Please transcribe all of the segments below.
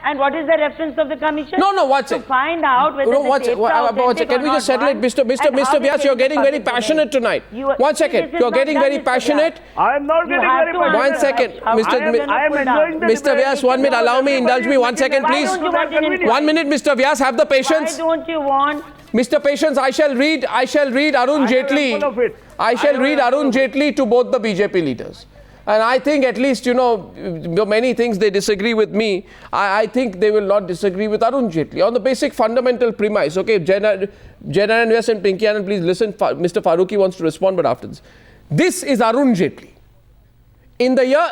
And what is the reference of the commission? No, watch to it. find out whether the tapes are authentic Can we just settle it, Mr. Vyas? You're getting very passionate tonight. One second. You're getting very passionate. I am not getting very passionate. 1 second, I am enjoying the Mr. Vyas, 1 minute. Allow me, indulge me 1 second, please. 1 minute, Mr. Vyas. Have the patience. Why don't you want? Mr. Patience, I shall read Arun Jaitley. I shall read Arun Jaitley to both the BJP leaders. And I think at least, many things they disagree with me. I think they will not disagree with Arun Jaitley. On the basic fundamental premise, okay, Jainan Vyas and Pinky Anand, please listen. Mr. Farooqi wants to respond, but after this. This is Arun Jaitley. In the year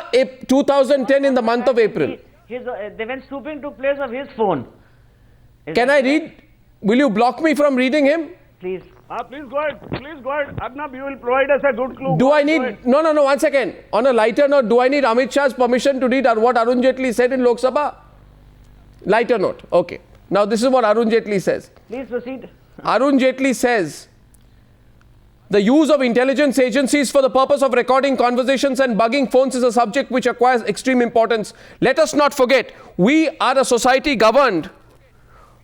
2010, in the month of April. They went snooping to place of his phone. Can I read? Will you block me from reading him? Please. Please go ahead. Please go ahead. Arnab, you will provide us a good clue. Do I need... No, 1 second. On a lighter note, do I need Amit Shah's permission to read what Arun Jaitley said in Lok Sabha? Lighter note. Okay. Now this is what Arun Jaitley says. Please proceed. Arun Jaitley says, the use of intelligence agencies for the purpose of recording conversations and bugging phones is a subject which acquires extreme importance. Let us not forget, we are a society governed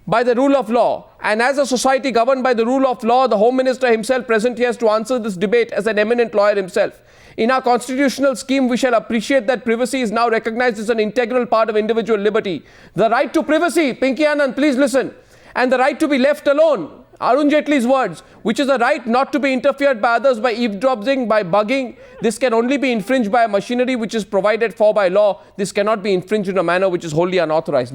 by the rule of law, and as a society governed by the rule of law, the Home Minister himself present here has to answer this debate as an eminent lawyer himself. In our constitutional scheme, we shall appreciate that privacy is now recognized as an integral part of individual liberty. The right to privacy, Pinky Anand, please listen, and the right to be left alone, Arun Jaitley's words, which is a right not to be interfered by others by eavesdropping, by bugging. This can only be infringed by a machinery which is provided for by law. This cannot be infringed in a manner which is wholly unauthorized.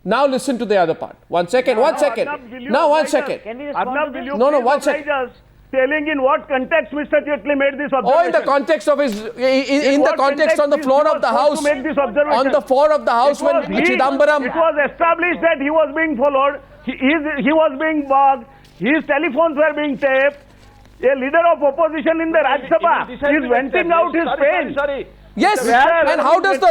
Now listen to the other part. 1 second. Now 1 second. Can we respond to this? No, 1 second. Telling in what context Mr. Jaitley made this observation. Oh, in the context of his, in the context on the floor of the House, on the floor of the House when Chidambaram. It was established that he was being followed, he was being bugged, his telephones were being taped. A leader of opposition in the Rajya Sabha is venting out his pain. Sorry. Yes, and how does the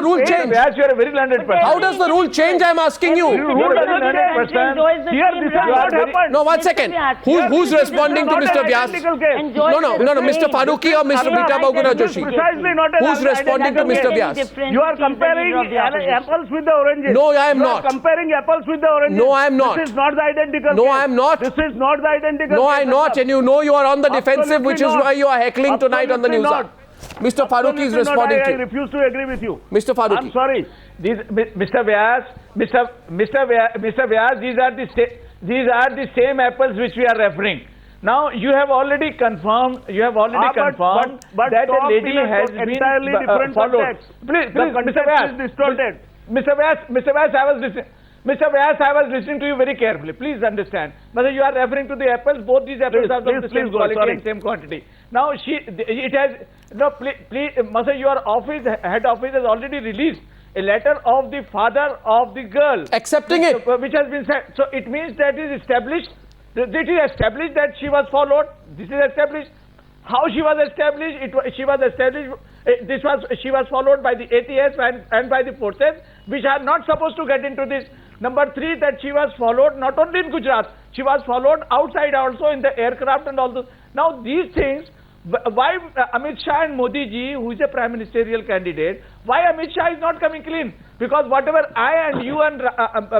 rule change? Vyas, you are a very learned person. How does the rule change? I am asking you. Here this has not happened. No, 1 second. Who's responding to Mr. Vyas? No, Mr. Farooqi or Mr. Meeta Bahuguna Joshi. Precisely not an Who's responding to Mr. Vyas? You are comparing apples with the oranges. No, I am not. You are comparing apples with the oranges. No, I am not. This is not the identical No, case. I am not. This is not the identical No, case. I am not. And you know you are on the defensive, which is why you are heckling tonight on the news. Mr. Farooqi is responding to you. I refuse to agree with you. Mr. Farooqi. I'm sorry. Mr. Vyas, these are the same apples which we are referring. Now you have already confirmed. But that a lady has been entirely different followed. Please, Mr. Vyas, is distorted. Mr. Vyas, I was listening. Mr. Vyas, I was listening to you very carefully. Please understand. Whether you are referring to the apples, both these apples are of the same quality and same quantity. Now, Mother, your head office has already released a letter of the father of the girl. Accepting it. Which has been said. So, it means that it is established. It is established that she was followed. This is established. How she was established? She was followed by the ATS and by the forces, which are not supposed to get into this. Number 3, that she was followed not only in Gujarat, she was followed outside also in the aircraft and all those. Now these things, why Amit Shah and Modi ji, who is a prime ministerial candidate, why Amit Shah is not coming clean? Because whatever I and you and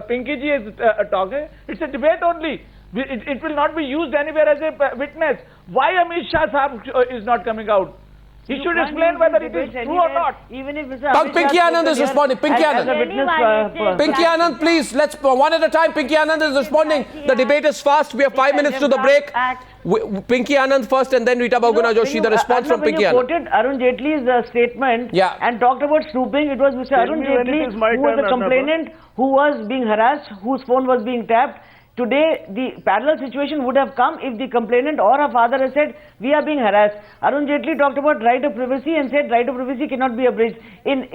Pinky ji is talking, it's a debate only. It will not be used anywhere as a witness. Why Amit Shah is not coming out? He should explain whether it is true or not. Even if Mr. Pinky Anand is responding. Pinky Anand. Pinky Anand, please. Let's one at a time. Pinky Anand is responding. The debate is fast. We have 5 minutes to the break. Pinky Anand first and then Meeta Bahuguna Joshi. The response from Pinky Anand. You quoted Arun Jaitley's statement and talked about snooping. It was Mr. Arun Jaitley who was a complainant who was being harassed, whose phone was being tapped. Today, the parallel situation would have come if the complainant or her father had said, we are being harassed. Arun Jaitley talked about right of privacy and said right of privacy cannot be abridged. In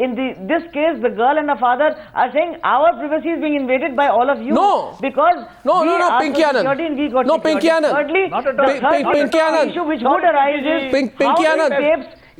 this case, the girl and her father are saying our privacy is being invaded by all of you. No. Because Pinky Anand. No, Pinky Anand. Thirdly, Pinky Anand. issue which would arise is Pinky Anand.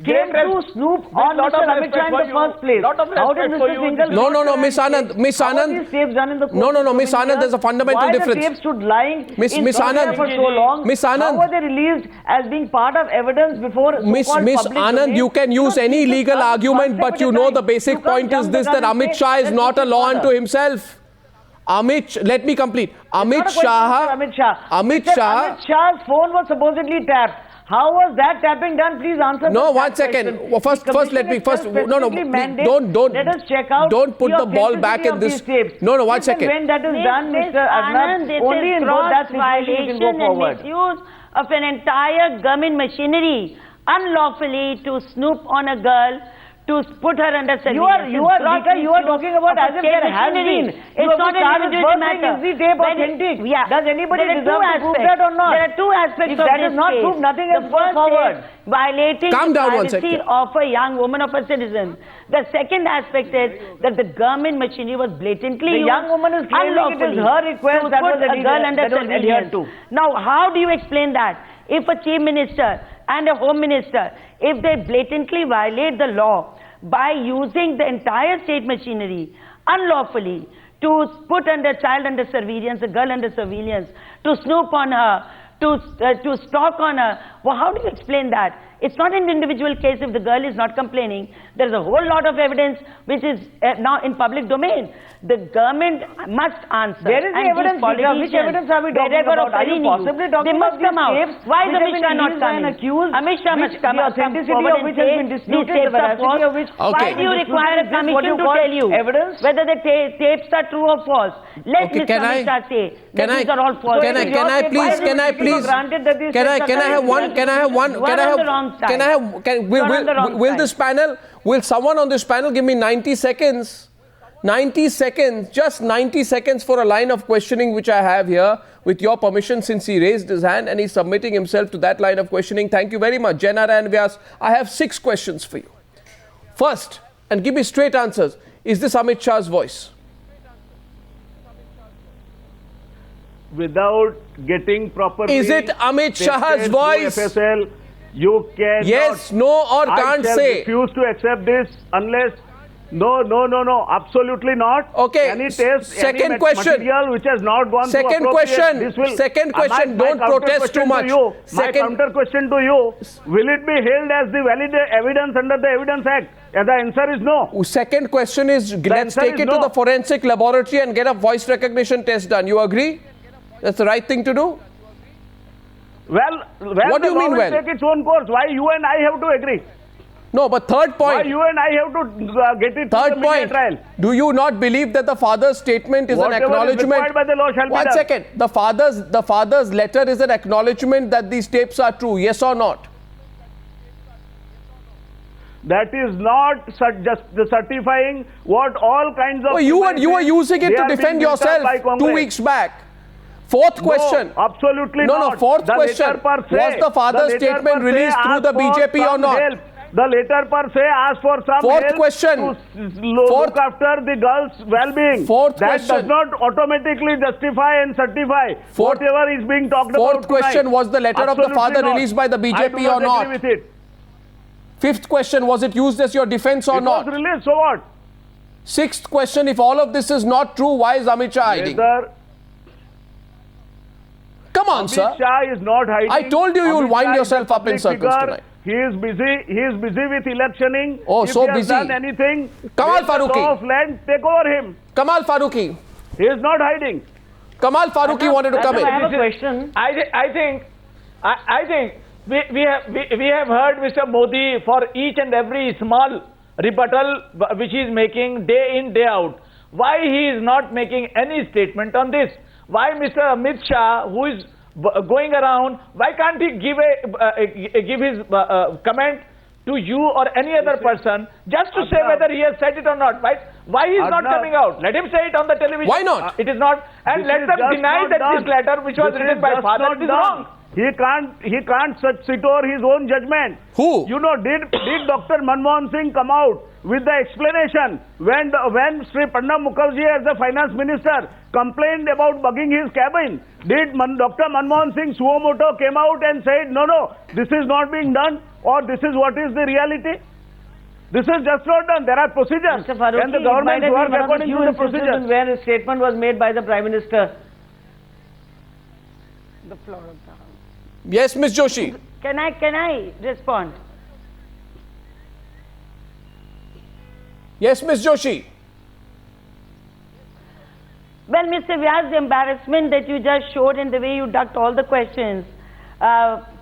came to snoop on Mr. Amit Shah in the first place. How did Mr. Singhal... No, Miss Anand. How are these tapes done in the course? No, Miss Anand, there's a fundamental difference. Why the tapes stood lying Miss in Anand for so long? Miss Anand. How were they released as being part of evidence before Miss Anand, you can use any legal argument, but you know the basic point is this, that Amit Shah is not a law unto himself. Let me complete. Amit Shah's phone was supposedly tapped. How was that tapping done? Please answer. No, 1 second. First, let us check out. Don't put the ball back in this. No, 1 second. When that is done, Mr. Arnab, only in that situation you can go forward. Misuse of an entire government machinery unlawfully to snoop on a girl, to put her under surveillance. You are talking about as if there has been. It's not an individual matter. Is the tape authentic? Yeah. Does anybody deserve to prove that or not? There are two aspects if of that this is not case. proved, nothing else goes forward. Violating Calm the down 1 privacy second. of a young woman, of a citizen. The second aspect is that the government machinery was blatantly the young woman is claiming it is her request that was a girl under surveillance. Now, how do you explain that? If a chief minister and a home minister, if they blatantly violate the law by using the entire state machinery unlawfully to put a child under surveillance, a girl under surveillance, to snoop on her, to stalk on her, well, how do you explain that? It's not an individual case if the girl is not complaining. There's a whole lot of evidence which is now in public domain. The government must answer. There is the evidence. Which evidence are we talking about? Are you possibly talking about these tapes? Why is Amit Shah not coming? Amit Shah must come forward and say these tapes are false. Why do you require a commission to tell you whether the tapes are true or false? Let Mr. Amit Shah say that these are all false. Can I please? Will someone on this panel give me 90 seconds? 90 seconds, just 90 seconds for a line of questioning which I have here, with your permission, since he raised his hand and he's submitting himself to that line of questioning. Thank you very much. Jenna and Vyas, I have 6 questions for you. First, and give me straight answers, is this Amit Shah's voice? Without getting proper... Is it Amit Shah's voice? FSL, you can... Yes, no, or can't say. I refuse to accept this unless... No, absolutely not. Okay. Any test, second question. Material which has not gone second through question. This will, second question. Don't protest too much. My counter question to you: will it be held as the valid evidence under the Evidence Act? And the answer is no. Second question is: let's take it to the forensic laboratory and get a voice recognition test done. You agree? That's the right thing to do. Well, what do you mean? Well, take its own course. Why you and I have to agree? No, but third point. Why you and I have to get it third to the point. Trial? Do you not believe that the father's statement is whatever an acknowledgement? Is required by the law shall 1 be done. second. The father's letter is an acknowledgement that these tapes are true. Yes or not? That is not just the certifying what all kinds of... Oh, you were using it to defend yourself 2 weeks back. Fourth question. No, absolutely not. No, fourth question. Was the father's statement released through the BJP or not? Help. The letter per se asks for some fourth help question. to look after the girl's well-being. Fourth that question. does not automatically justify and certify whatever is being talked about Fourth question. Tonight. Was the letter absolutely of the father not. released by the BJP I do not or not? agree with it. Fifth question. Was it used as your defense or not? It was released, so what? Sixth question. If all of this is not true, why is Amit Shah hiding? Come on, sir. Amit Shah is not hiding. I told you will wind yourself up in circles tonight. He is busy. He is busy with electioning. Oh, if so he has busy. done anything, Kamal Farooqi. Law of land, take over him. Kamal Farooqi. He is not hiding. Kamal Farooqi wanted to come in. I have a question. I think we have heard Mr. Modi for each and every small rebuttal which he is making day in, day out. Why he is not making any statement on this? Why Mr. Amit Shah, who is going around, why can't he give his comment to you or any other person just to say whether he has said it or not? Why he is not coming out? Let him say it on the television. Why not? It is not. And let them deny that this letter which was written by father is wrong. He can't sit over his own judgment. Who? You know, did Dr. Manmohan Singh come out with the explanation when Sri Pranab Mukherjee as the finance minister complained about bugging his cabin? Did Dr. Manmohan Singh suo moto came out and said, no, this is not being done? or this is what is the reality? This is just not done. There are procedures. Mr. Farooqi, and the government work according to the procedures. Where a statement was made by the Prime Minister. The floor of the House. Yes, Ms. Joshi. Can I respond? Yes, Ms. Joshi. Well, Mr. Vyas, the embarrassment that you just showed in the way you ducked all the questions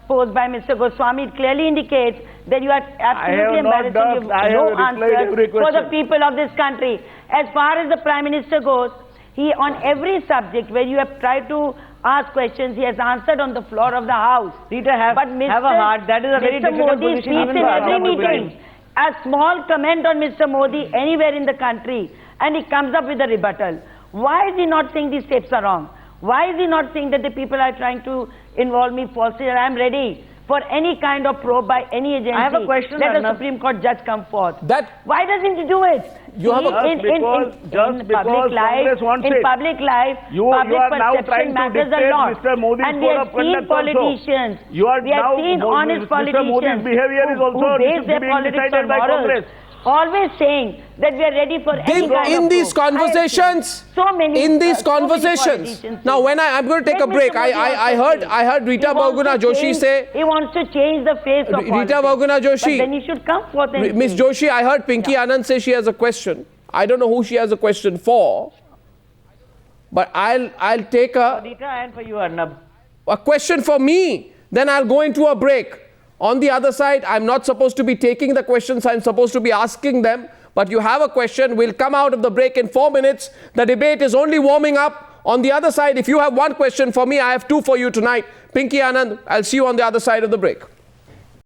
posed by Mr. Goswami clearly indicates that you are absolutely embarrassed and you have no answer for the people of this country. As far as the Prime Minister goes, he on every subject where you have tried to ask questions, he has answered on the floor of the House. Rita, have a heart. That is a very difficult Modi position. speaks in every meeting. A small comment on Mr. Modi anywhere in the country and he comes up with a rebuttal. Why is he not saying these steps are wrong? Why is he not saying that the people are trying to involve me falsely? And I am ready for any kind of probe by any agency. I have a question. Let a Supreme Court judge come forth. That Why doesn't he do it? You have a, in public life, public life, public perception matters a lot. Mr. Modi's and we have seen politicians, we have seen honest politicians Modi's behavior is also who base their politics on morals, always saying that we are ready for any kind in of these probe. conversations, So many, in these so many conversations. politicians Now, do. when I'm going to take a Let break, Mr. Modi I heard Rita He wants Bahuguna to Joshi change- say. He wants to change the face of Rita politics. Bahuguna Joshi. But then he should come forth and Ms. say. Joshi, I heard Pinky Anand say she has a question. I don't know who she has a question for, but I'll take Rita, and for you, Arnab. a question for me. Then I'll go into a break. On the other side, I'm not supposed to be taking the questions. I'm supposed to be asking them. But you have a question. We'll come out of the break in 4 minutes. The debate is only warming up. On the other side, if you have one question for me, I have two for you tonight. Pinky Anand, I'll see you on the other side of the break.